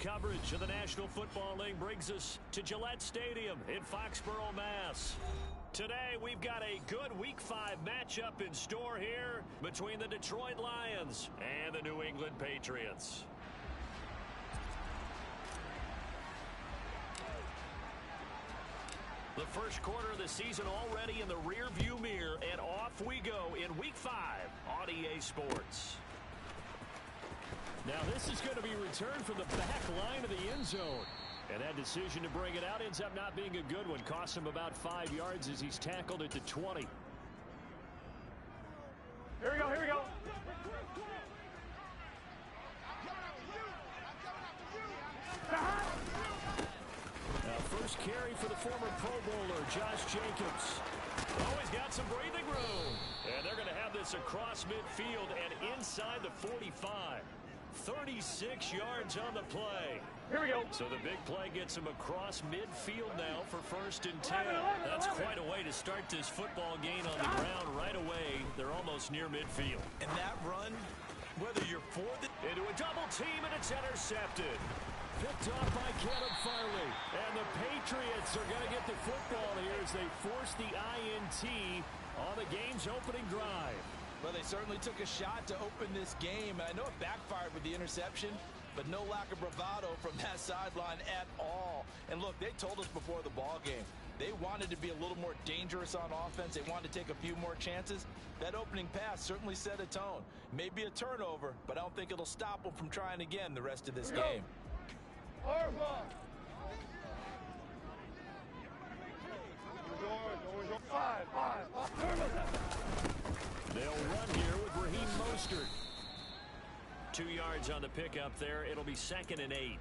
coverage of the National Football League brings us to Gillette Stadium in Foxborough, Mass. Today, we've got a good Week 5 matchup in store here between the Detroit Lions and the New England Patriots. The first quarter of the season already in the rearview mirror, and off we go in Week 5 on EA Sports. Now this is going to be returned from the back line of the end zone. And that decision to bring it out ends up not being a good one. Costs him about 5 yards as he's tackled at the 20. Here we go, here we go. Now first carry for the former Pro Bowler, Josh Jacobs. Oh, he's got some breathing room. And they're going to have this across midfield and inside the 45. 36 yards on the play. Here we go. So the big play gets him across midfield now for 1st and 10. That's quite a way to start this football game on the ground right away. They're almost near midfield. And that run, whether you're for the... Into a double team, and it's intercepted. Picked off by Caleb Farley. And the Patriots are going to get the football here as they force the INT on the game's opening drive. Well, they certainly took a shot to open this game. And I know it backfired with the interception, but no lack of bravado from that sideline at all. And look, they told us before the ball game, they wanted to be a little more dangerous on offense. They wanted to take a few more chances. That opening pass certainly set a tone. Maybe a turnover, but I don't think it'll stop them from trying again the rest of this game. They'll run here with Raheem Mostert. 2 yards on the pickup there. It'll be 2nd and 8.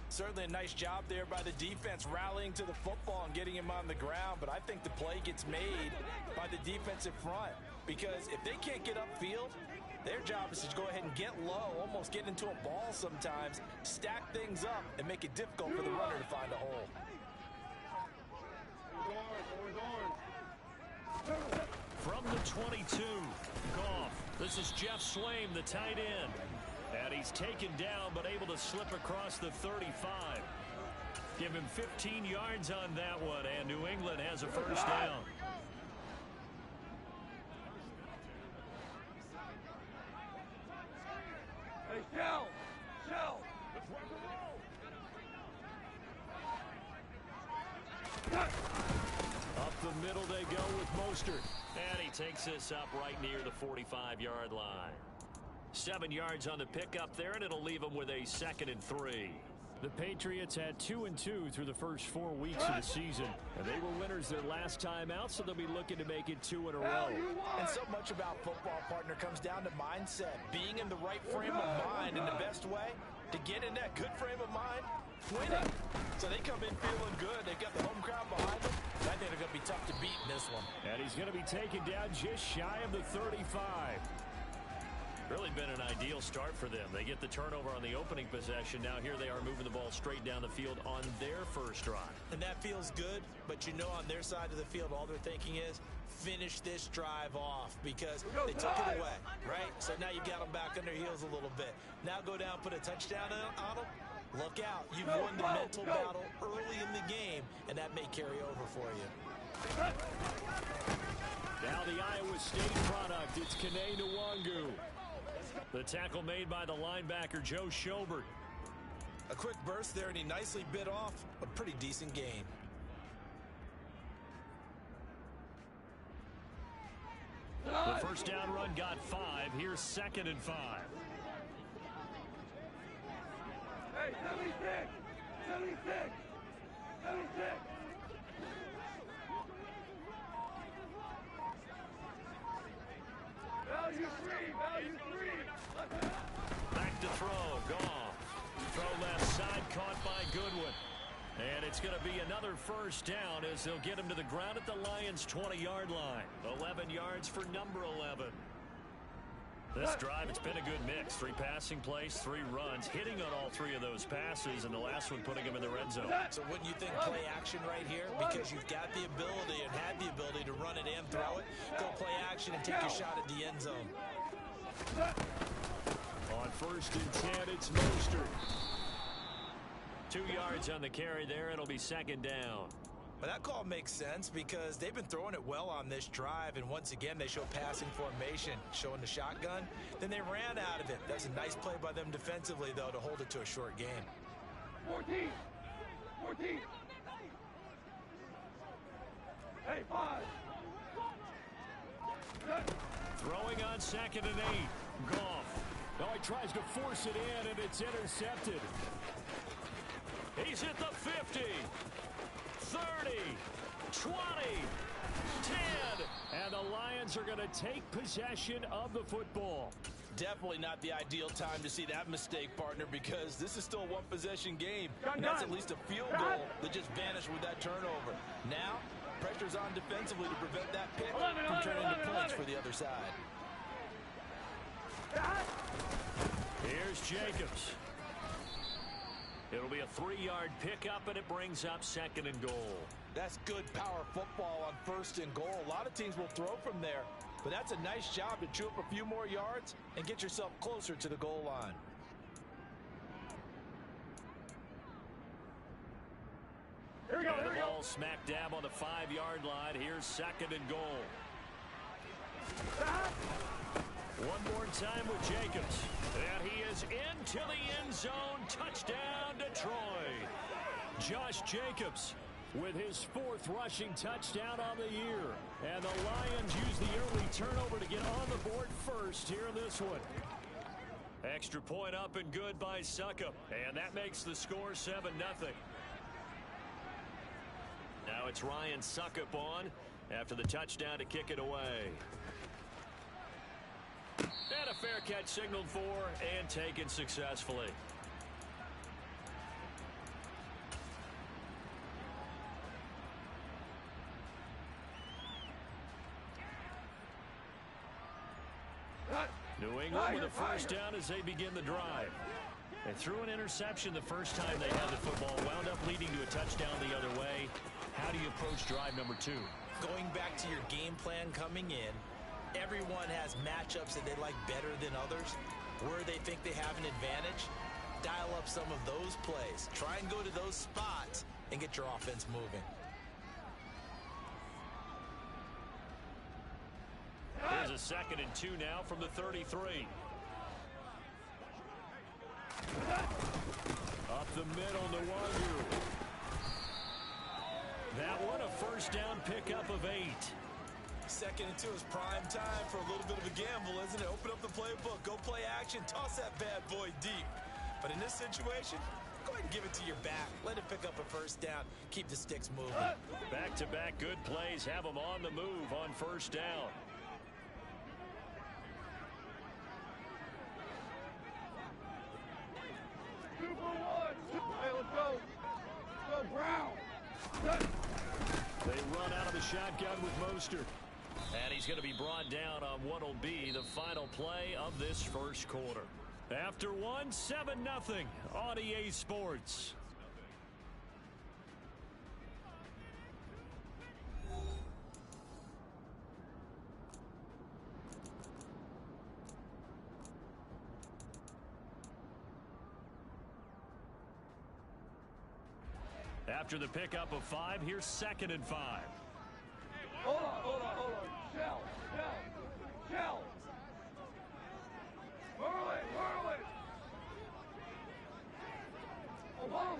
Certainly a nice job there by the defense rallying to the football and getting him on the ground, but I think the play gets made by the defensive front because if they can't get upfield, their job is to go ahead and get low, almost get into a ball sometimes, stack things up, and make it difficult for the runner to find a hole. From the 22, Goff. This is Jeff Swaim, the tight end. And he's taken down, but able to slip across the 35. Give him 15 yards on that one, and New England has a first down. Hey, Shell! Up the middle they go with Mostert. And he takes this up right near the 45-yard line. 7 yards on the pickup there, and it'll leave him with a 2nd and 3. The Patriots had 2-2 through the first 4 weeks of the season. And they were winners their last time out, so they'll be looking to make it 2 in a row. And so much about football, partner, comes down to mindset. Being in the right frame of mind, and the best way to get in that good frame of mind, winning. So they come in feeling good. They've got the home crowd behind them. And I think they're going to be tough to beat in this one. And he's going to be taken down just shy of the 35. Really been an ideal start for them. They get the turnover on the opening possession. Now here they are moving the ball straight down the field on their first drive. And that feels good, but you know on their side of the field, all they're thinking is finish this drive off because they took it away, right? So now you've got them back on their heels a little bit. Now go down, put a touchdown on them. Look out. You've won the mental battle early in the game, and that may carry over for you. Now the Iowa State product, it's Kene Nwangu. The tackle made by the linebacker, Joe Schobert. A quick burst there, and he nicely bit off a pretty decent gain. The first down run got 5. Here's 2nd and 5. Hey, 76! 76! 76! Value free! Back to throw, Goff. Throw left side, caught by Goodwin. And it's going to be another first down as they'll get him to the ground at the Lions' 20-yard line. 11 yards for number 11. This drive, it's been a good mix. 3 passing plays, 3 runs, hitting on all 3 of those passes, and the last one putting him in the red zone. So wouldn't you think play action right here? Because you've got the ability and had the ability to run it and throw it. Go play action and take your shot at the end zone. On 1st and 10, it's Mostert. 2 yards on the carry there. It'll be second down. But that call makes sense because they've been throwing it well on this drive, and once again they show passing formation, showing the shotgun. Then they ran out of it. That's a nice play by them defensively, though, to hold it to a short game. 14. 14. Hey, 5. Throwing on 2nd and 8. Goff. Now he tries to force it in, and it's intercepted. He's hit the 50. 30, 20, 10. And the Lions are going to take possession of the football. Definitely not the ideal time to see that mistake, partner, because this is still a one-possession game. Done, And that's done. at least a field goal that just vanished with that turnover. Now, pressure's on defensively to prevent that pick from turning into points for the other side. Here's Jacobs. It'll be a 3-yard pickup, and it brings up 2nd and goal. That's good power football on 1st and goal. A lot of teams will throw from there, but that's a nice job to chew up a few more yards and get yourself closer to the goal line. Here we go, And here the we go. ball smack dab on the 5-yard line. Here's 2nd and goal. One more time with Jacobs. And he is into the end zone. Touchdown, Detroit. Josh Jacobs with his 4th rushing touchdown on the year. And the Lions use the early turnover to get on the board first here in this one. Extra point up and good by Succop. And that makes the score 7-0. Now it's Ryan Succop on after the touchdown to kick it away. And a fair catch signaled for and taken successfully. New England with a first down as they begin the drive. They threw an interception the first time they had the football, wound up leading to a touchdown the other way. How do you approach drive number 2? Going back to your game plan coming in, everyone has matchups that they like better than others. Where they think they have an advantage, dial up some of those plays. Try and go to those spots and get your offense moving. Here's a 2nd and 2 now from the 33. Up the middle, Nwangu. That one a first down pickup of 8. 2nd and 2 is prime time for a little bit of a gamble, isn't it? Open up the playbook, go play action, toss that bad boy deep. But in this situation, go ahead and give it to your back. Let it pick up a first down. Keep the sticks moving. Back-to-back good plays have them on the move on first down. Super one. Hey, let's go. Let's go, Brown. They run out of the shotgun with Mostert. And he's going to be brought down on what'll be the final play of this first quarter. After one, 7-0 on EA Sports. After the pickup of 5, here's 2nd and 5. Hold on. Shell. Whirl it. Obama.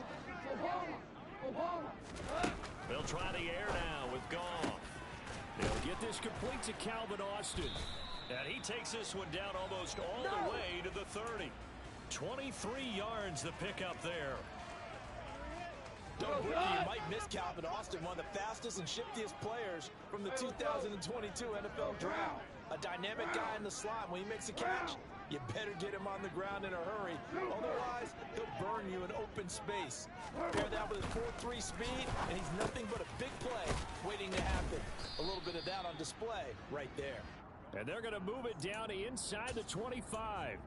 They'll try the air now with Goff. They'll get this complete to Calvin Austin. And he takes this one down almost all the way to the 30. 23 yards the pickup there. Don't worry, you might miss Calvin Austin, one of the fastest and shiftiest players from the 2022 NFL Draft. A dynamic guy in the slot. When he makes a catch, you better get him on the ground in a hurry. Otherwise, he'll burn you in open space. Pair that with his 4.3 speed, and he's nothing but a big play waiting to happen. A little bit of that on display right there. And they're going to move it down inside the 25.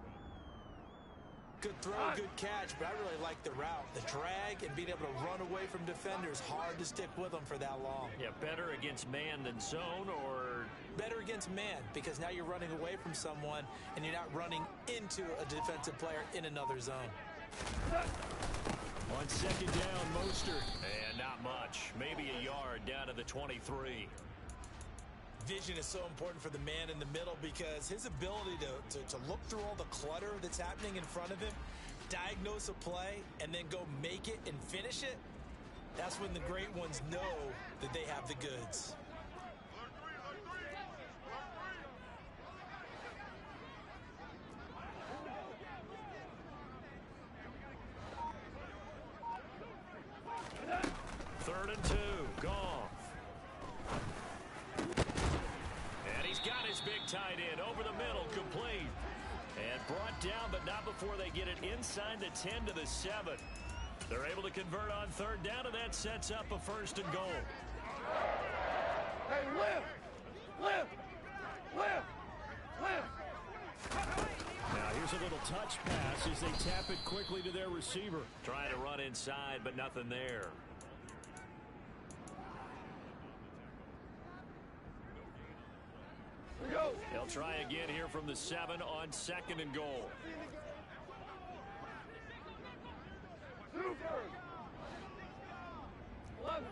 Good throw, good catch, but I really like the route. The drag and being able to run away from defenders, hard to stick with them for that long. Yeah, better against man than zone, or better against man, because now you're running away from someone and you're not running into a defensive player in another zone. On second down, Mostert. And not much. Maybe a yard down to the 23. Vision is so important for the man in the middle because his ability to look through all the clutter that's happening in front of him, diagnose a play, and then go make it and finish it, that's when the great ones know that they have the goods. Third and 2. Goff. And he's got his big tight end over the middle, complete. And brought down, but not before they get it inside the 10 to the 7. They're able to convert on third down, and that sets up a first and goal. Hey, lift! Lift! Lift! Lift! Now here's a little touch pass as they tap it quickly to their receiver. Trying to run inside, but nothing there. Here we go! They'll try again here from the 7 on second and goal. Super! 11!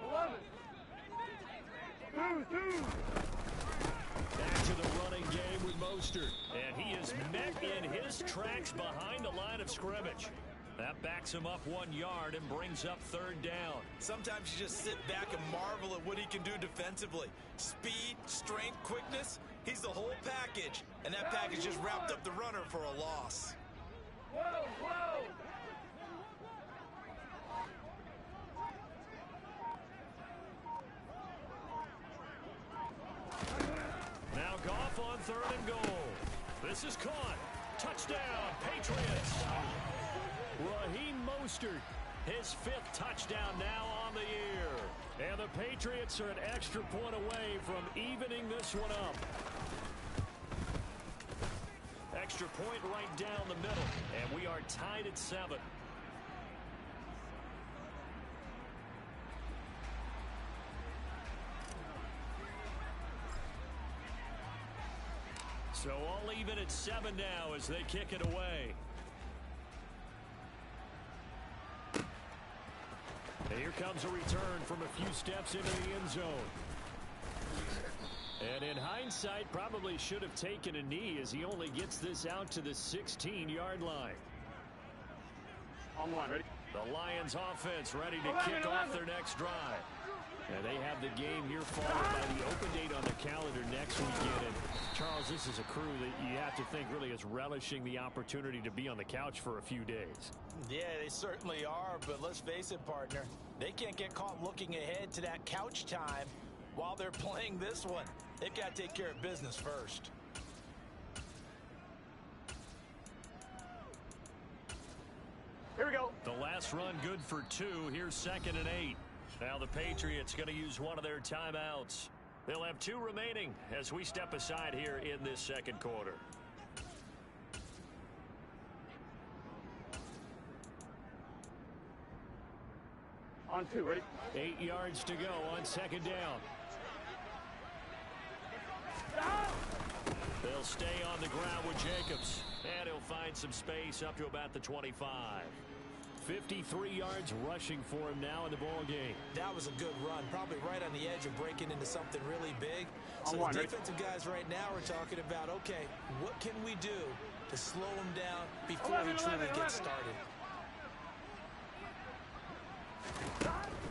11! 2! Back to the running game with Mostert. And he is met in his tracks behind the line of scrimmage. That backs him up 1 yard and brings up third down. Sometimes you just sit back and marvel at what he can do defensively. Speed, strength, quickness, he's the whole package. And that package just wrapped up the runner for a loss. Whoa! Whoa! Now Goff on third and goal. This is caught. Touchdown, Patriots. Raheem Mostert, His 5th touchdown now on the year. and the Patriots are an extra point away from evening this one up. Extra point right down the middle, and we are tied at 7. So all even at 7 now as they kick it away. And here comes a return from a few steps into the end zone. And in hindsight, probably should have taken a knee as he only gets this out to the 16-yard line. On one, ready? The Lions offense ready to kick off their next drive. And they have the game here followed by the open date on the calendar next weekend. And Charles, this is a crew that you have to think really is relishing the opportunity to be on the couch for a few days. Yeah, they certainly are, but let's face it, partner. They can't get caught looking ahead to that couch time while they're playing this one. They've got to take care of business first. Here we go. The last run good for 2. Here's 2nd and 8. Now the Patriots going to use one of their timeouts. They'll have 2 remaining as we step aside here in this second quarter. On 2, ready? 8 yards to go on second down. They'll stay on the ground with Jacobs, and he'll find some space up to about the 25. 53 yards rushing for him now in the ball game. That was a good run, probably right on the edge of breaking into something really big. So On one, the ready? defensive guys right now are talking about, okay, what can we do to slow him down before he truly gets started?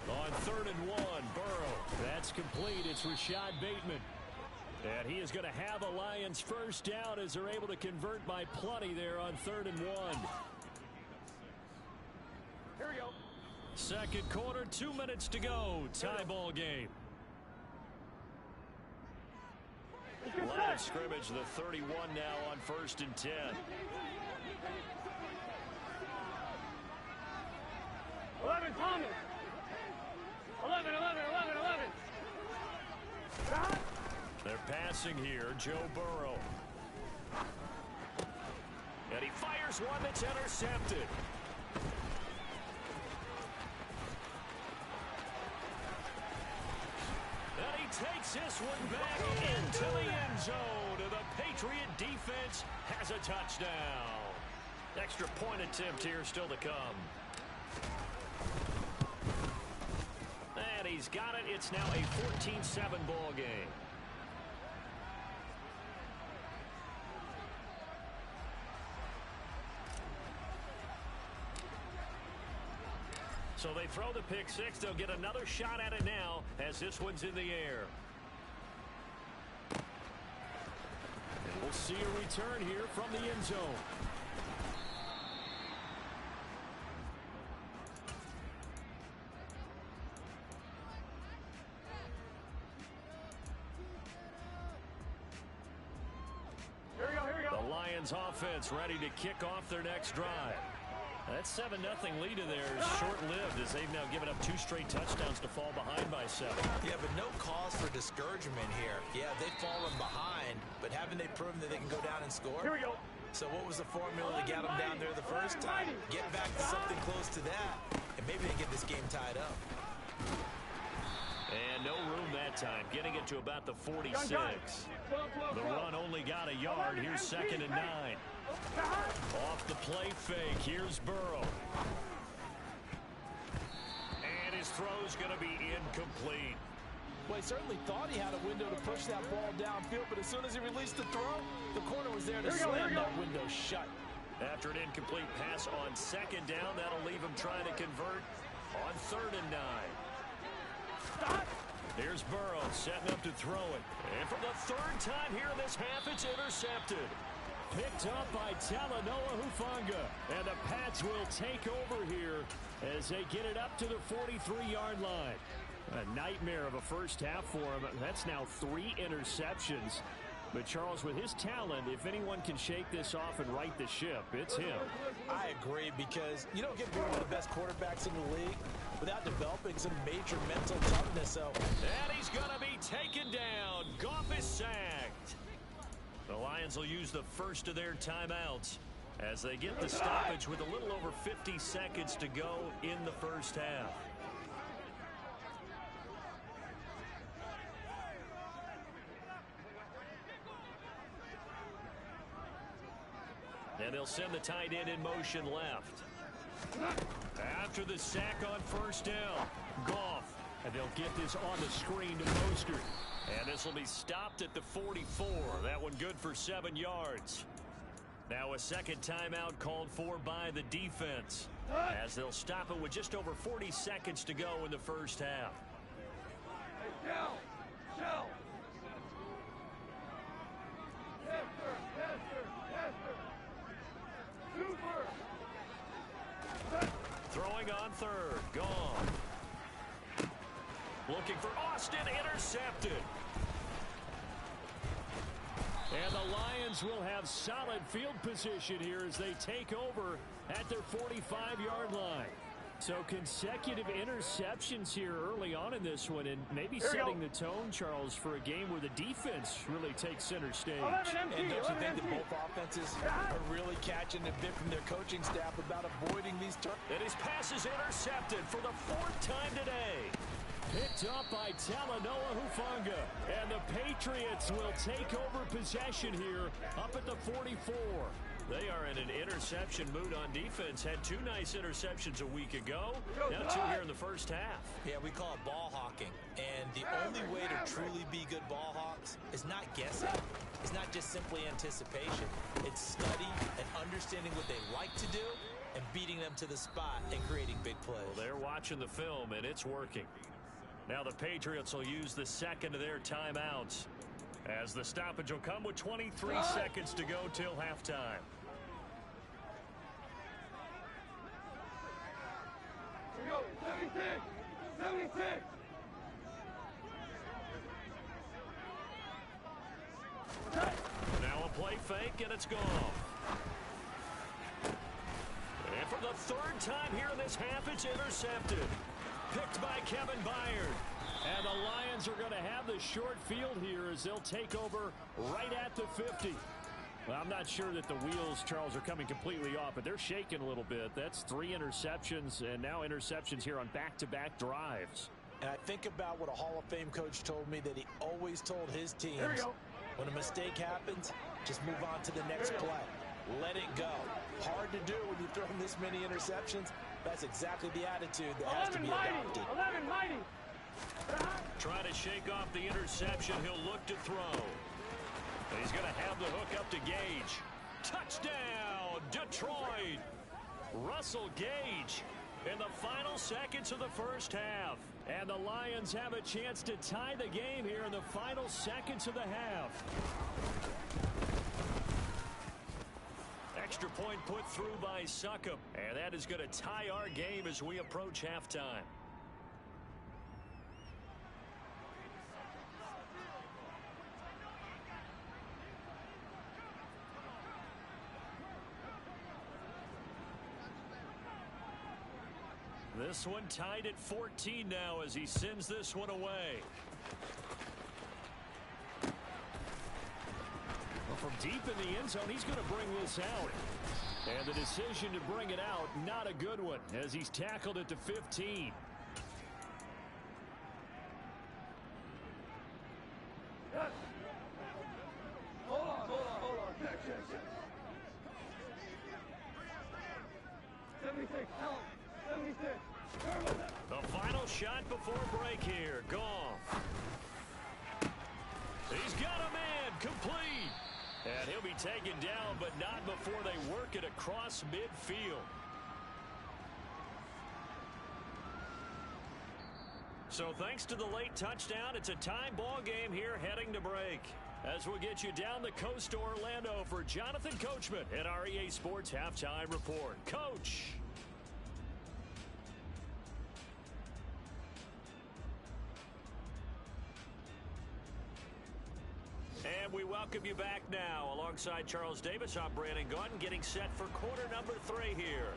On 3rd and 1, Burrow. That's complete. It's Rashad Bateman. And he is going to have a Lions first down as they're able to convert by plenty there on 3rd and 1. Here we go. Second quarter, 2 minutes to go. Tie ball game. Line of scrimmage, the 31 now on 1st and 10. 11, Thomas. 11. They're passing here, Joe Burrow. And he fires one that's intercepted. And he takes this one back into the end zone. And the Patriot defense has a touchdown. Extra point attempt here still to come. And he's got it. It's now a 14-7 ball game. So they throw the pick six. They'll get another shot at it now as this one's in the air. And we'll see a return here from the end zone. The Lions offense ready to kick off their next drive. That 7-0 lead of theirs short-lived as they've now given up 2 straight touchdowns to fall behind by 7. Yeah, but no cause for discouragement here. Yeah, they've fallen behind, but haven't they proven that they can go down and score? Here we go. So what was the formula to get them down there the first time? Get back to something close to that, and maybe they get this game tied up. And no room that time, getting it to about the 46. The run only got a yard. Here's 2nd and 9. Off the play fake, here's Burrow. And his throw's going to be incomplete. Well, he certainly thought he had a window to push that ball downfield, but as soon as he released the throw, the corner was there to slam that window shut. After an incomplete pass on 2nd down, that'll leave him trying to convert on 3rd and 9. Here's Burrow setting up to throw it. And for the 3rd time here in this half, it's intercepted. Picked up by Talanoa Hufanga. And the Pats will take over here as they get it up to the 43-yard line. A nightmare of a first half for him. That's now 3 interceptions. But Charles, with his talent, if anyone can shake this off and right the ship, it's him. I agree, because you don't get one of the best quarterbacks in the league without developing some major mental toughness. So, and he's going to be taken down. Goff is sacked. The Lions will use the first of their timeouts as they get the stoppage with a little over 50 seconds to go in the first half. And they'll send the tight end in motion left. After the sack on 1st down, Goff. And they'll get this on the screen to Mostert. And this will be stopped at the 44. That one good for 7 yards. Now a 2nd timeout called for by the defense, as they'll stop it with just over 40 seconds to go in the first half. Hey, Shell. Yes, sir. Yes, sir. Yes, sir. Super. Throwing on 3rd. Gone. Looking for Austin. Intercepted. And the Lions will have solid field position here as they take over at their 45-yard line. So consecutive interceptions here early on in this one, and maybe setting the tone, Charles, for a game where the defense really takes center stage. And don't you think that both offenses are really catching a bit from their coaching staff about avoiding these turnovers? And his pass is intercepted for the 4th time today. Picked up by Talanoa Hufanga. And the Patriots will take over possession here up at the 44. They are in an interception mood on defense. Had 2 nice interceptions a week ago. Now 2 here in the first half. Yeah, we call it ball hawking. And the only way to truly be good ball hawks is not guessing. It's not just simply anticipation. It's study and understanding what they like to do and beating them to the spot and creating big plays. Well, they're watching the film, and it's working. Now the Patriots will use the 2nd of their timeouts, as the stoppage will come with 23 seconds to go till halftime. Here we go. 76. 76. Now a play fake, and it's gone. And for the 3rd time here in this half, it's intercepted. Picked by Kevin Byard. And the Lions are going to have the short field here as they'll take over right at the 50. Well, I'm not sure that the wheels, Charles, are coming completely off, but they're shaking a little bit. That's 3 interceptions, and now interceptions here on back-to-back drives. And I think about what a Hall of Fame coach told me, that he always told his teams, when a mistake happens, just move on to the next play. Let it go. Hard to do when you've thrown this many interceptions, That's exactly the attitude that has to be adopted. 11 mighty. Trying to shake off the interception. He'll look to throw. He's going to have the hook up to Gage. Touchdown, Detroit. Russell Gage in the final seconds of the first half. And the Lions have a chance to tie the game here in the final seconds of the half. Extra point put through by Succop. And that is going to tie our game as we approach halftime. This one tied at 14 now as he sends this one away. Well, from deep in the end zone, he's going to bring this out. And the decision to bring it out, not a good one, as he's tackled at the 15. Hold on. Check. 76, help. 76. The final shot before break here. Goff. He's got a man. Complete. And he'll be taken down, but not before they work it across midfield. So thanks to the late touchdown, it's a time ball game here heading to break. As we'll get you down the coast to Orlando for Jonathan Coachman at our EA Sports Halftime Report. Coach. And we welcome you back now. Alongside Charles Davis, I'm Brandon Gaudin, getting set for quarter number 3 here.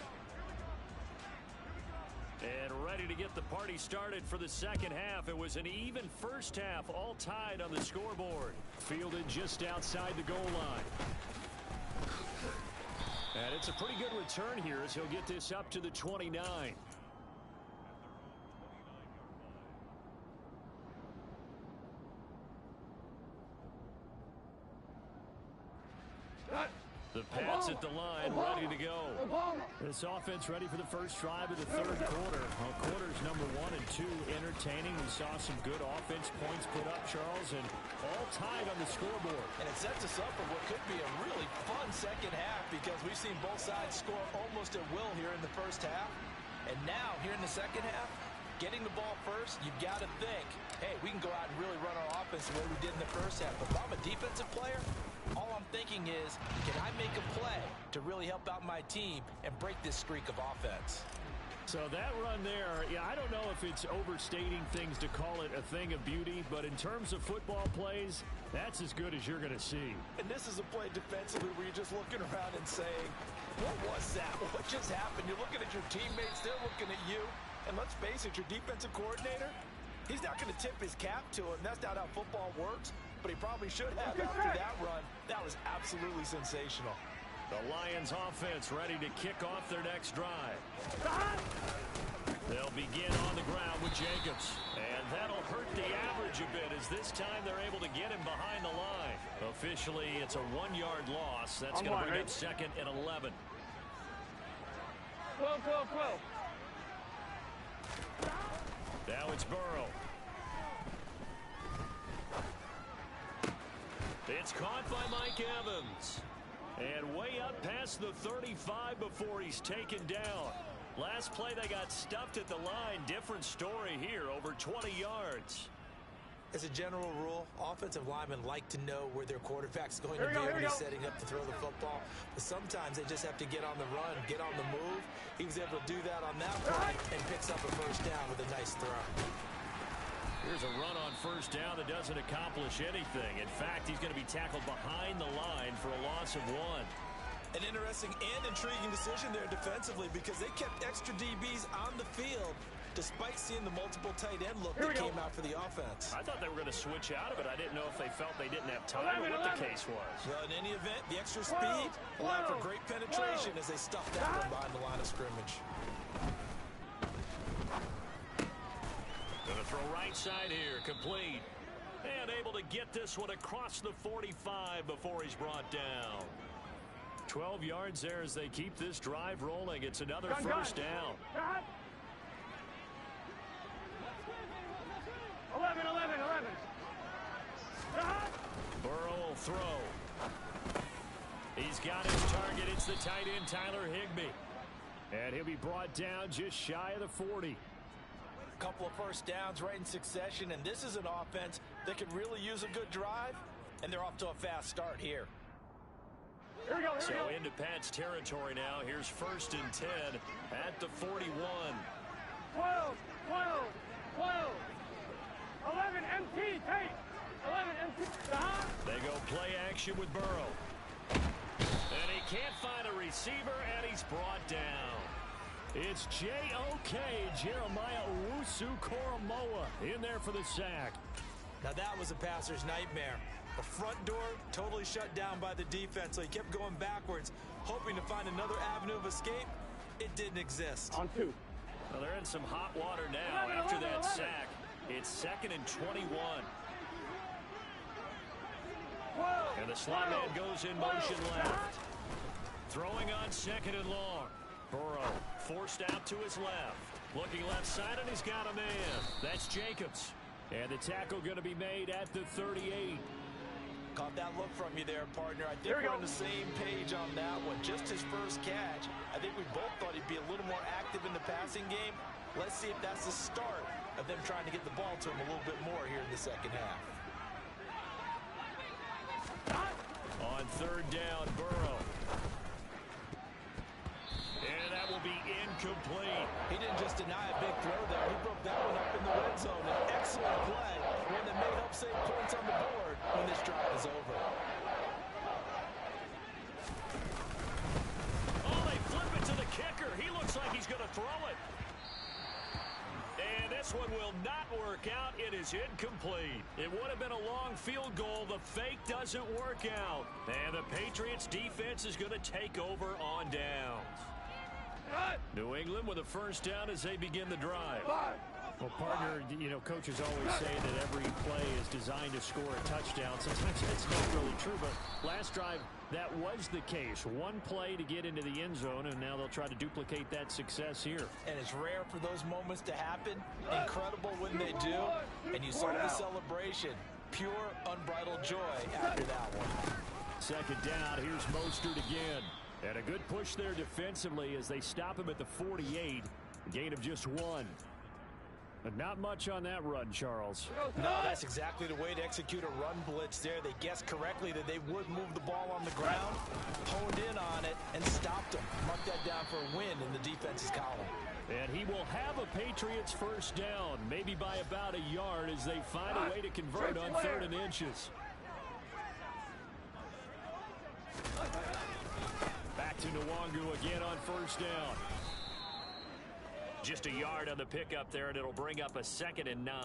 And ready to get the party started for the second half. It was an even first half, all tied on the scoreboard. Fielded just outside the goal line. And it's a pretty good return here as he'll get this up to the 29. The Pats at the line, ready to go. This offense ready for the first drive of the third quarter. Well, quarters number 1 and 2 entertaining. We saw some good offense points put up, Charles, and all tied on the scoreboard. And it sets us up for what could be a really fun second half because we've seen both sides score almost at will here in the first half. And now, here in the second half, getting the ball first, you've got to think, hey, we can go out and really run our offense the way we did in the first half. But if I'm a defensive player, all I'm thinking is, can I make a play to really help out my team and break this streak of offense? So that run there, yeah, I don't know if it's overstating things to call it a thing of beauty, but in terms of football plays, that's as good as you're going to see. And this is a play defensively where you're just looking around and saying, what was that? What just happened? You're looking at your teammates, they're looking at you. And let's face it, your defensive coordinator, he's not going to tip his cap to him. That's not how football works. But he probably should have after that run. That was absolutely sensational. The Lions offense ready to kick off their next drive. They'll begin on the ground with Jacobs. And that'll hurt the average a bit as this time they're able to get him behind the line. Officially, it's a 1-yard loss. That's going to bring up 2nd and 11. 12. Now it's Burrow. It's caught by Mike Evans. And way up past the 35 before he's taken down. Last play they got stuffed at the line. Different story here, over 20 yards. As a general rule, offensive linemen like to know where their quarterback's going to be when he's setting up to throw the football. But sometimes they just have to get on the run, get on the move. He was able to do that on that play and picks up a first down with a nice throw. Here's a run on first down that doesn't accomplish anything. In fact, he's going to be tackled behind the line for a loss of 1. An interesting and intriguing decision there defensively because they kept extra DBs on the field despite seeing the multiple tight end look that came out for the offense. I thought they were going to switch out of it. I didn't know if they felt they didn't have time or what the case was. Well, in any event, the extra speed allowed for great penetration as they stuffed that one behind the line of scrimmage. Going to throw right side here, complete. And able to get this one across the 45 before he's brought down. 12 yards there as they keep this drive rolling. It's another first down. 11. Burrow will throw. He's got his target. It's the tight end, Tyler Higbee. And he'll be brought down just shy of the 40. A couple of first downs right in succession, and this is an offense that could really use a good drive, and they're off to a fast start here. Here we go. So into Pat's territory now. Here's 1st and 10 at the 41. 12. 11 MT, take. 11 MT. They go play action with Burrow. And he can't find a receiver, and he's brought down. It's J.O.K. Jeremiah Owusu-Koramoah in there for the sack. Now that was a passer's nightmare. The front door totally shut down by the defense, so he kept going backwards, hoping to find another avenue of escape. It didn't exist. On 2. Well, they're in some hot water now after that sack. It's 2nd and 21. And the slot man goes in motion left. Throwing on 2nd and long. Burrow forced out to his left. Looking left side, and he's got a man. That's Jacobs. And the tackle going to be made at the 38. Caught that look from you there, partner. I think we're on the same page on that one. Just his first catch. I think we both thought he'd be a little more active in the passing game. Let's see if that's the start of them trying to get the ball to him a little bit more here in the second half. On 3rd down, Burrow. And that will be incomplete. He didn't just deny a big throw there. He broke that one up in the red zone. An excellent play. One that may help save points on the board when this drive is over. Oh, they flip it to the kicker. He looks like he's going to throw it. And this one will not work out. It is incomplete. It would have been a long field goal. The fake doesn't work out. And the Patriots defense is going to take over on downs. New England with a first down as they begin the drive. Well, partner, you know, coaches always say that every play is designed to score a touchdown. Sometimes it's not really true, but last drive, that was the case. One play to get into the end zone, and now they'll try to duplicate that success here. And it's rare for those moments to happen. Incredible when they do. And you saw the celebration. Pure, unbridled joy after that one. 2nd down, here's Mostert again. And a good push there defensively as they stop him at the 48. Gain of just 1. But not much on that run, Charles. No, that's exactly the way to execute a run blitz there. They guessed correctly that they would move the ball on the ground, honed in on it, and stopped them. Mark that down for a win in the defense's column. And he will have a Patriots first down, maybe by about a yard as they find a way to convert on 3rd and inches. Back to Nwangu again on first down. Just a yard on the pickup there, and it'll bring up a 2nd and 9.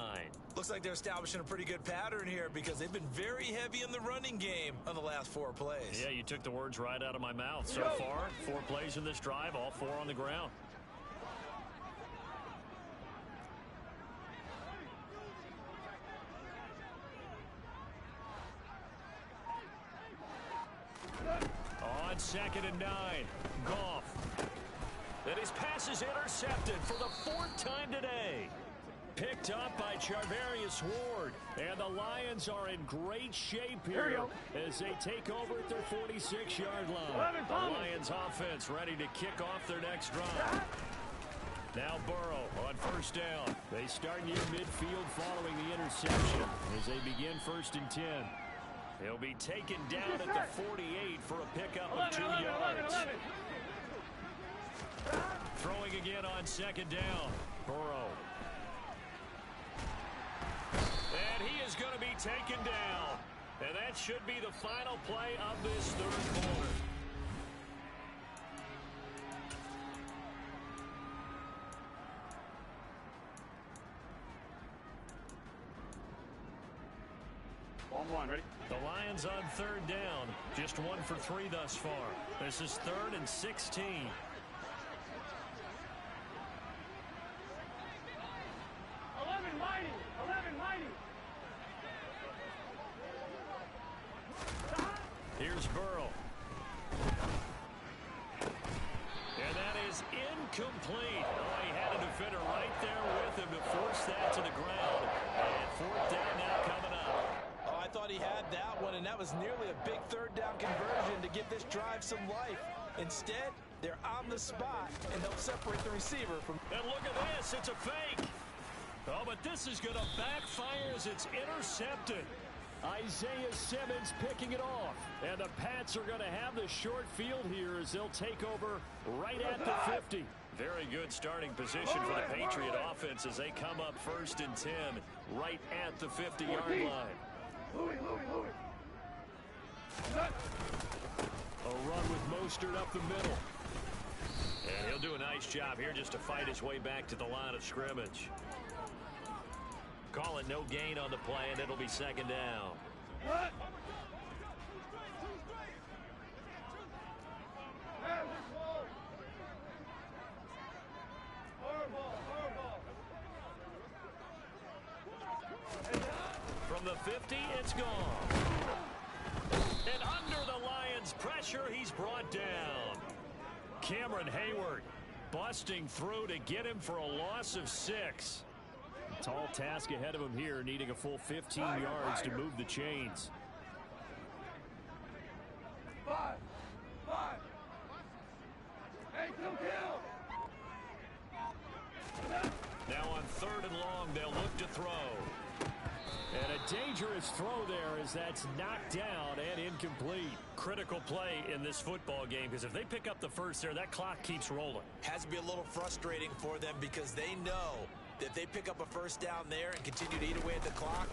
Looks like they're establishing a pretty good pattern here because they've been very heavy in the running game on the last 4 plays. Yeah, you took the words right out of my mouth. So far, 4 plays in this drive, all 4 on the ground. On 2nd and 9, Goff. And his pass is intercepted for the 4th time today. Picked up by Charvarius Ward. And the Lions are in great shape here as they take over at their 46-yard line. The Lions offense ready to kick off their next drive. Now Burrow on first down. They start near midfield following the interception as they begin 1st and 10. He'll be taken down at the 48 for a pickup of 2 yards. Throwing again on 2nd down. Burrow. And he is going to be taken down. And that should be the final play of this 3rd quarter. On 1, ready? The Lions on 3rd down. Just 1 for 3 thus far. This is 3rd and 16. Here's Burrow. is incomplete. Oh, he had a defender right there with him to force that to the ground. And fourth down now coming up. Oh, I thought he had that one, and that was nearly a big third down conversion to give this drive some life. Instead, they're on the spot, and they'll separate the receiver from... And look at this. It's a fake. Oh, but this is going to backfire as it's intercepted. Isaiah Simmons picking it off. And the Pats are going to have the short field here as they'll take over right at the 50. Very good starting position for the Patriot offense as they come up 1st and 10 right at the 50-yard line. A run with Mostert up the middle. And he'll do a nice job here just to fight his way back to the line of scrimmage. Call it no gain on the play, and it'll be 2nd down. From the 50, it's gone. And under the Lions' pressure, he's brought down. Cameron Hayward busting through to get him for a loss of 6. Tall task ahead of him here, needing a full 15 yards to move the chains. 5. Hey, kill. Now on 3rd and long, they'll look to throw. And a dangerous throw there as that's knocked down and incomplete. Critical play in this football game because if they pick up the first there, that clock keeps rolling. Has to be a little frustrating for them because they know that if they pick up a first down there and continue to eat away at the clock,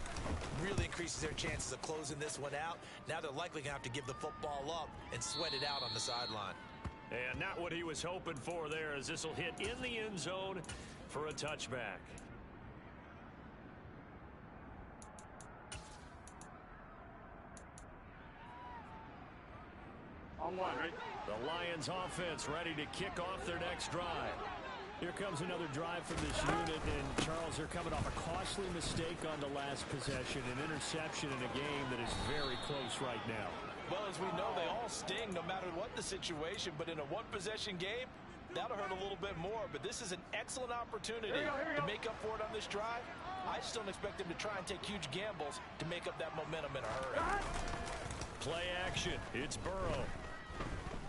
really increases their chances of closing this one out. Now they're likely going to have to give the football up and sweat it out on the sideline. And not what he was hoping for there as this will hit in the end zone for a touchback. On one, right? The Lions offense ready to kick off their next drive. Here comes another drive from this unit, and Charles, they're coming off a costly mistake on the last possession, an interception in a game that is very close right now. Well, as we know, they all sting no matter what the situation, but in a one-possession game, that'll hurt a little bit more. But this is an excellent opportunity to make up for it on this drive. I just don't expect them to try and take huge gambles to make up that momentum in a hurry. Play action. It's Burrow.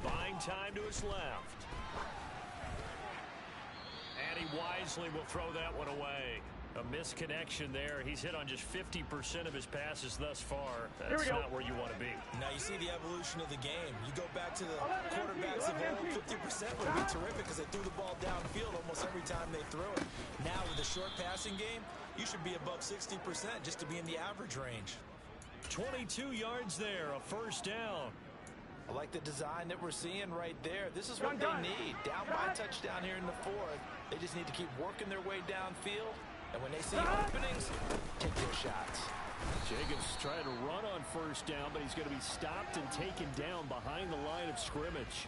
Buying time to his left. And he wisely will throw that one away. A misconnection there. He's hit on just 50% of his passes thus far. That's not where you want to be. Now you see the evolution of the game. You go back to the quarterbacks of old, 50% would be terrific because they threw the ball downfield almost every time they threw it. Now with the short passing game, you should be above 60% just to be in the average range. 22 yards there, a first down. I like the design that we're seeing right there. This is what they need. Down by a touchdown here in the 4th. They just need to keep working their way downfield. And when they see openings, take their shots. Jacobs trying to run on first down, but he's going to be stopped and taken down behind the line of scrimmage.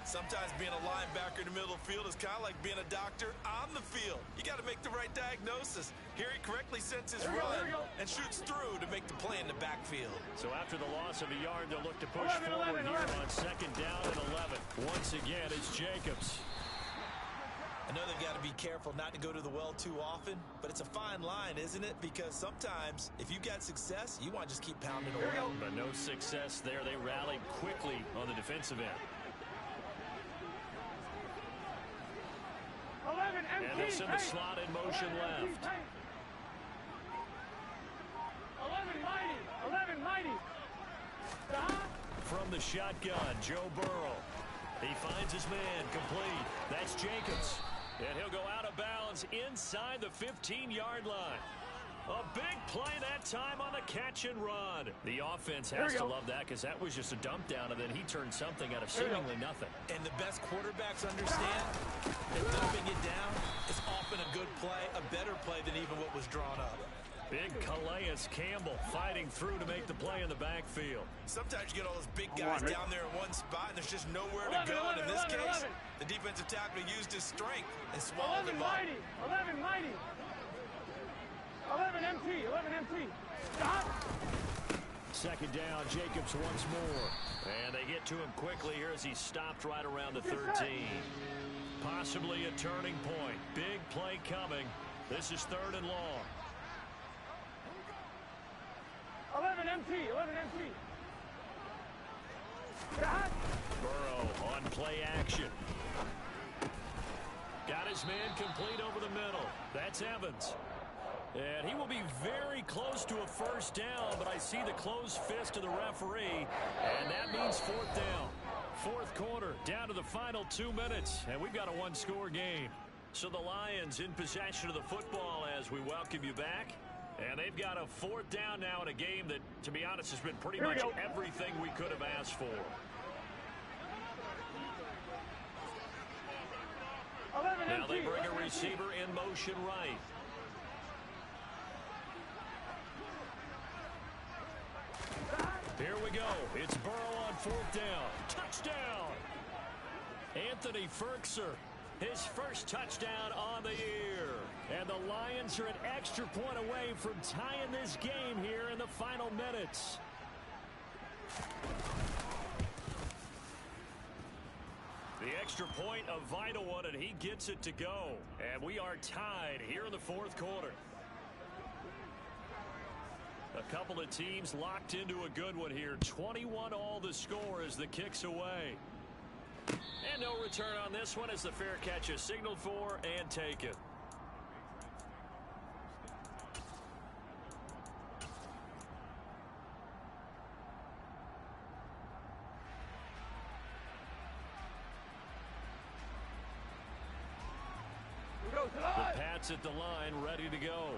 Sometimes being a linebacker in the middle of the field is kind of like being a doctor on the field. You got to make the right diagnosis. Here he correctly sets his run and shoots through to make the play in the backfield. So after the loss of a yard, they'll look to push forward here on 2nd down and 11. Once again, it's Jacobs. I know they've got to be careful not to go to the well too often, but it's a fine line, isn't it? Because sometimes, if you got success, you want to just keep pounding away. But no success there. They rallied quickly on the defensive end. 11 MT. And they'll send the slot in motion left. 11 mighty. From the shotgun, Joe Burrow. He finds his man complete. That's Jacobs. And he'll go out of bounds inside the 15-yard line. A big play that time on the catch and run. The offense has to love that because that was just a dump down, and then he turned something out of seemingly nothing. And the best quarterbacks understand that dumping it down is often a good play, a better play than even what was drawn up. Big Calais Campbell fighting through to make the play in the backfield. Sometimes you get all those big guys down there in one spot, and there's just nowhere to go. And in this case, the defensive tackle used his strength and swallowed him up. 11 mighty. 11 MT. Stop. Second down, Jacobs once more. And they get to him quickly here as he stopped right around the 13. Possibly a turning point. Big play coming. This is 3rd and long. 11 MT, 11 MT. Burrow on play action. Got his man complete over the middle. That's Evans. And he will be very close to a first down, but I see the closed fist of the referee, and that means 4th down. 4th quarter, down to the final 2 minutes, and we've got a one-score game. So the Lions in possession of the football as we welcome you back. And they've got a 4th down now in a game that, to be honest, has been pretty much everything we could have asked for. Now they bring a receiver in motion right. Here we go. It's Burrow on 4th down. Touchdown! Anthony Firkser, his first touchdown on the year. And the Lions are an extra point away from tying this game here in the final minutes. The extra point, a vital one, and he gets it to go. And we are tied here in the 4th quarter. A couple of teams locked into a good one here. 21 all the score as the kick's away. And no return on this one as the fair catch is signaled for and taken. The Pats at the line, ready to go.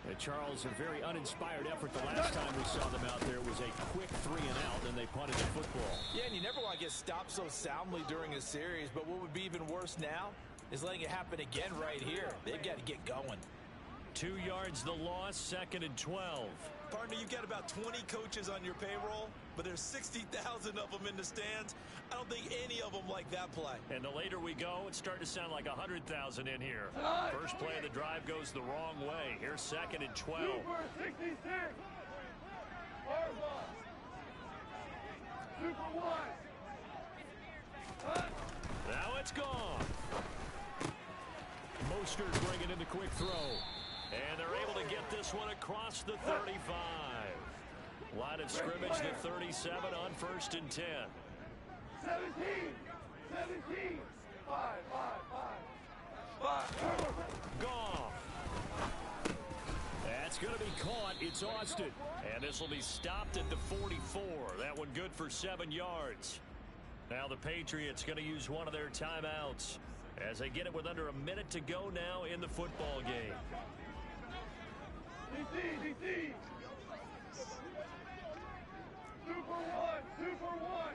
And Charles, a very uninspired effort. The last time we saw them out there was a quick 3 and out, and they punted the football. Yeah, and you never want to get stopped so soundly during a series, but what would be even worse now is letting it happen again right here. They've got to get going. 2 yards the loss, 2nd and 12. Partner, you've got about 20 coaches on your payroll, but there's 60,000 of them in the stands. I don't think any of them like that play. And the later we go, it's starting to sound like 100,000 in here. First play of the drive goes the wrong way. Here's 2nd and 12. Super 66. Super 1. Now it's gone. Mostert bringing in the quick throw. And they're able to get this one across the 35. Line of scrimmage, the 37 on 1st and 10. 17. 17. 5. Goff. That's going to be caught. It's Austin. And this will be stopped at the 44. That one good for 7 yards. Now the Patriots going to use one of their timeouts as they get it with under a minute to go now in the football game. DC. Super 1. Super 1.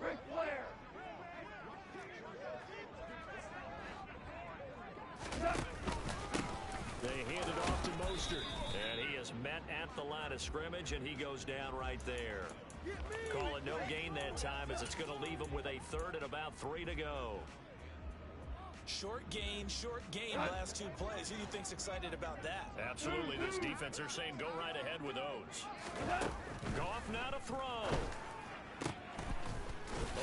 Ric Flair. They hand it off to Mostert. And he is met at the line of scrimmage, and he goes down right there. Call it no gain that time as it's going to leave him with a 3rd and about 3 to go. Short gain, last 2 plays. Who do you think's excited about that? Absolutely. This defense, they're saying go right ahead with those. Goff now to throw.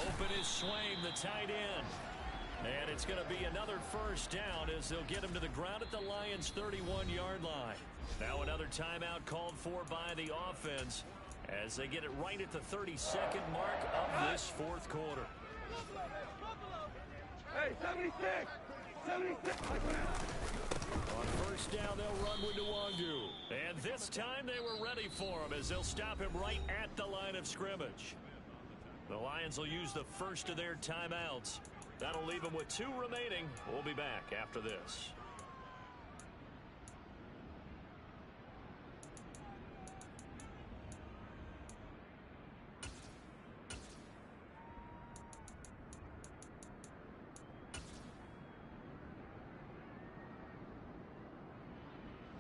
Open is Swaim, the tight end. And it's going to be another first down as they'll get him to the ground at the Lions' 31-yard line. Now another timeout called for by the offense as they get it right at the 32nd mark of this 4th quarter. Hey, 76. 76. On first down, they'll run with Nwangu. And this time they were ready for him as they'll stop him right at the line of scrimmage. The Lions will use the first of their timeouts. That'll leave them with 2 remaining. We'll be back after this.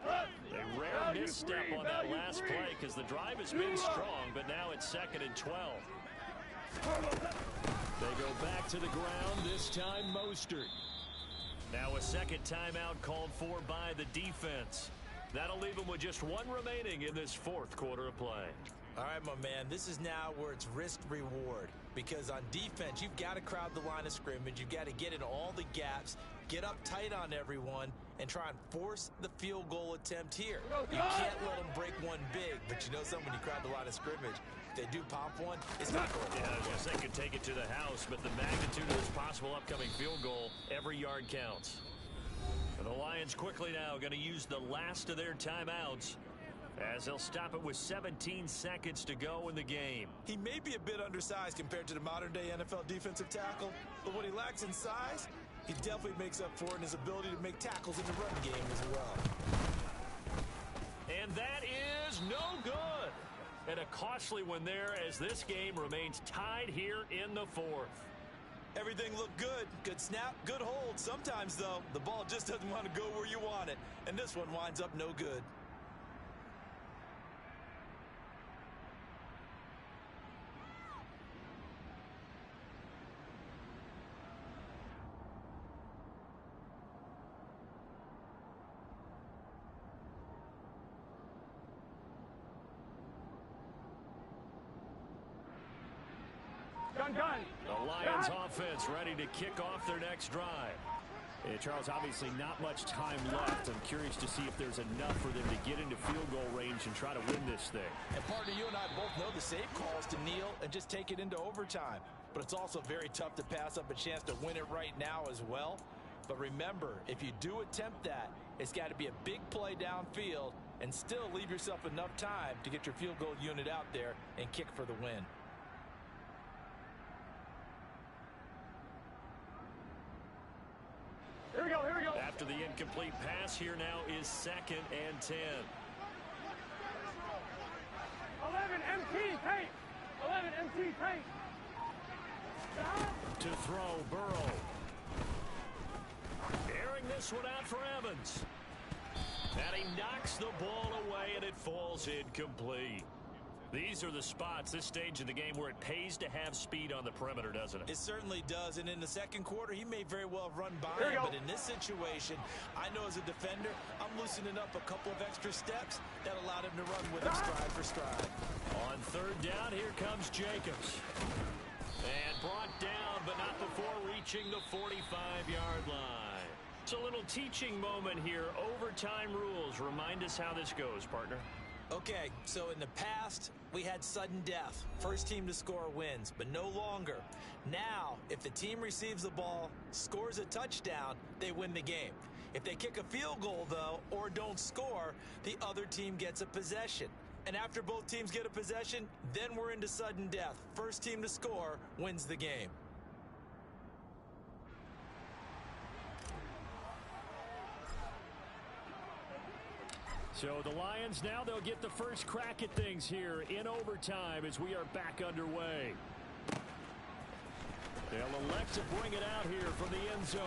A rare misstep on that last play because the drive has been strong, but now it's 2nd and 12. They go back to the ground, this time Mostert. Now a second timeout called for by the defense. That'll leave them with just one remaining in this fourth quarter of play. All right, my man, this is now where it's risk-reward. Because on defense, you've got to crowd the line of scrimmage. You've got to get in all the gaps, get up tight on everyone, and try and force the field goal attempt here. You can't let them break one big, but you know something, when you crowd the line of scrimmage, if they do pop one, it's not going to. Yeah, I was going to say could take it to the house, but the magnitude of this possible upcoming field goal, every yard counts. And the Lions quickly now going to use the last of their timeouts as they'll stop it with 17 seconds to go in the game. He may be a bit undersized compared to the modern-day NFL defensive tackle, but what he lacks in size, he definitely makes up for it in his ability to make tackles in the run game as well. And that is no good. And a costly one there as this game remains tied here in the fourth. Everything looked good. Good snap, good hold. Sometimes, though, the ball just doesn't want to go where you want it. And this one winds up no good. The Lions offense ready to kick off their next drive. Yeah, Charles, obviously not much time left. I'm curious to see if there's enough for them to get into field goal range and try to win this thing. And partner, you and I both know the safe call is to kneel and just take it into overtime. But it's also very tough to pass up a chance to win it right now as well. But remember, if you do attempt that, it's got to be a big play downfield and still leave yourself enough time to get your field goal unit out there and kick for the win. Here we go, here we go. After the incomplete pass, here now is 2nd and 10. 11 MT tape. 11 MT tape. To throw, Burrow. Airing this one out for Evans. And he knocks the ball away, and it falls incomplete. These are the spots, this stage of the game, where it pays to have speed on the perimeter, doesn't it? It certainly does, and in the second quarter, he may very well run by him, but in this situation, I know as a defender, I'm loosening up a couple of extra steps that allowed him to run with him stride for stride. On 3rd down, here comes Jacobs. And brought down, but not before reaching the 45-yard line. It's a little teaching moment here. Overtime rules. Remind us how this goes, partner. Okay, so in the past, we had sudden death. First team to score wins, but no longer. Now, if the team receives the ball, scores a touchdown, they win the game. If they kick a field goal, though, or don't score, the other team gets a possession. And after both teams get a possession, then we're into sudden death. First team to score wins the game. So the Lions now, they'll get the first crack at things here in overtime as we are back underway. They'll elect to bring it out here from the end zone.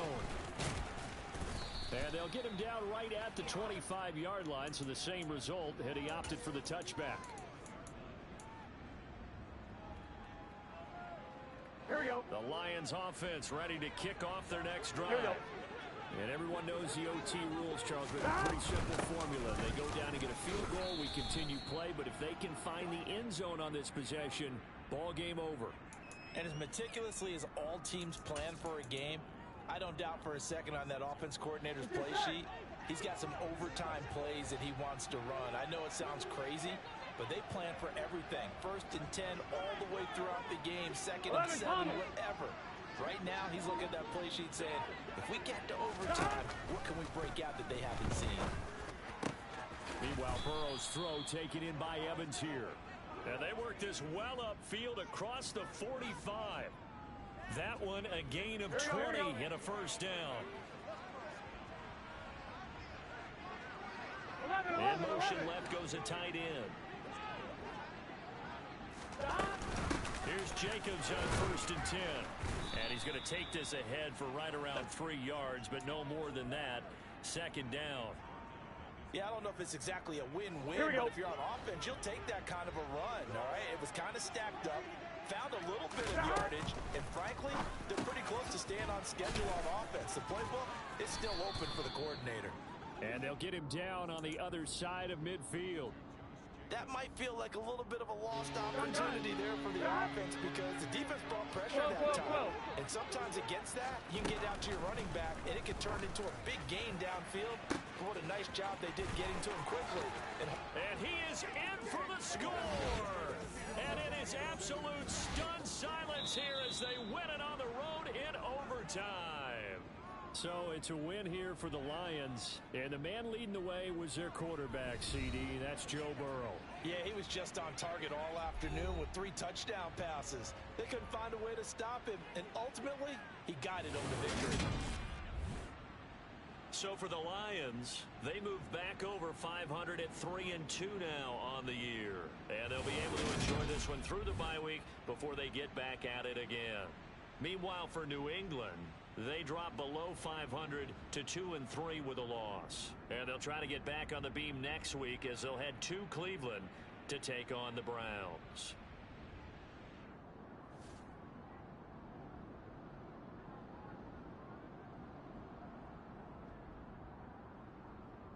And they'll get him down right at the 25-yard line, so the same result had he opted for the touchback. Here we go. The Lions offense ready to kick off their next drive. Here we go. And everyone knows the OT rules, Charles, but a pretty simple formula. They go down and get a field goal, we continue play, but if they can find the end zone on this possession, ball game over. And as meticulously as all teams plan for a game, I don't doubt for a second on that offense coordinator's play sheet, he's got some overtime plays that he wants to run. I know it sounds crazy, but they plan for everything. 1st and 10 all the way throughout the game, 2nd and 7, whatever. Right now, he's looking at that play sheet saying, if we get to overtime, what can we break out that they haven't seen? Meanwhile, Burrow's throw taken in by Evans here. And they work this well upfield across the 45. That one a gain of 20 and a first down. In motion left goes a tight end. Here's Jacobs on 1st and 10. And he's going to take this ahead for right around 3 yards, but no more than that. 2nd down. Yeah, I don't know if it's exactly a win-win, but if you're on offense, you'll take that kind of a run, all right? It was kind of stacked up, found a little bit of yardage, and frankly, they're pretty close to staying on schedule on offense. The playbook, it's still open for the coordinator. And they'll get him down on the other side of midfield. That might feel like a little bit of a lost opportunity there for the offense because the defense brought pressure that time. And sometimes against that, you can get out to your running back, and it can turn into a big gain downfield. What a nice job they did getting to him quickly. And he is in for the score. And it is absolute stunned silence here as they win it on the road in overtime. So it's a win here for the Lions, and the man leading the way was their quarterback, CD. That's Joe Burrow. Yeah, he was just on target all afternoon with 3 touchdown passes. They couldn't find a way to stop him, and ultimately, he guided them to victory. So for the Lions, they move back over 500 at 3-2 now on the year. And they'll be able to enjoy this one through the bye week before they get back at it again. Meanwhile, for New England, they drop below 500 to 2-3 with a loss. And they'll try to get back on the beam next week as they'll head to Cleveland to take on the Browns.